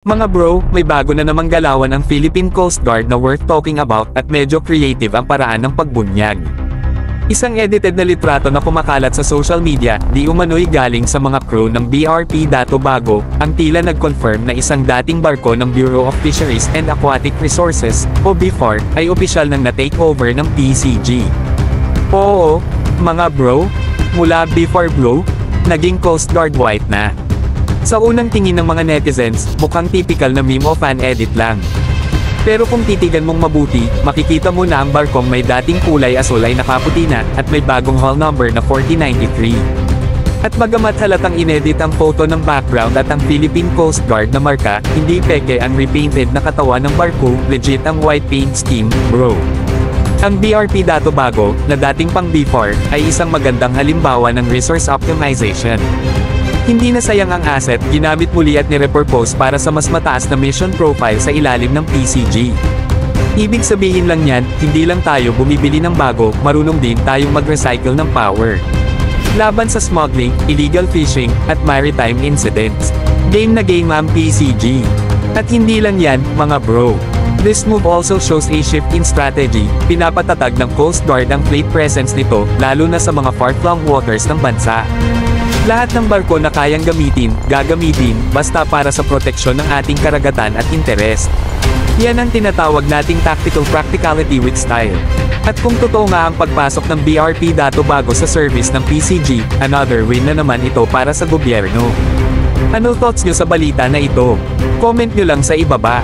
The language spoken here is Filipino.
Mga bro, may bago na namang galawan ang Philippine Coast Guard na worth talking about at medyo creative ang paraan ng pagbunyag. Isang edited na litrato na kumakalat sa social media, di umano'y galing sa mga crew ng BRP Dato Bago, ang tila nag-confirm na isang dating barko ng Bureau of Fisheries and Aquatic Resources, o BFAR, ay opisyal nang na-takeover ng PCG. Oo, mga bro, mula BFAR bro, naging Coast Guard white na. Sa unang tingin ng mga netizens, mukhang typical na meme o fan edit lang. Pero kung titigan mong mabuti, makikita mo na ang barkong may dating kulay asul ay nakaputi na, at may bagong hull number na 4093. At bagamat halatang inedit ang photo ng background at ang Philippine Coast Guard na marka, hindi peke ang repainted na katawan ng barko, legit ang white paint scheme, bro. Ang BRP Dato Bago, na dating pang BFAR, ay isang magandang halimbawa ng resource optimization. Hindi na sayang ang asset, ginamit muli at nirepurpose para sa mas mataas na mission profile sa ilalim ng PCG. Ibig sabihin lang yan, hindi lang tayo bumibili ng bago, marunong din tayong mag-recycle ng power. Laban sa smuggling, illegal fishing, at maritime incidents. Game na game ang PCG. At hindi lang yan, mga bro. This move also shows a shift in strategy, pinapatatag ng Coast Guard ang fleet presence nito, lalo na sa mga far-flung waters ng bansa. Lahat ng barko na kayang gagamitin, basta para sa proteksyon ng ating karagatan at interes. Yan ang tinatawag nating tactical practicality with style. At kung totoo nga ang pagpasok ng BRP Dato Bago sa service ng PCG, another win na naman ito para sa gobyerno. Ano thoughts nyo sa balita na ito? Comment nyo lang sa ibaba.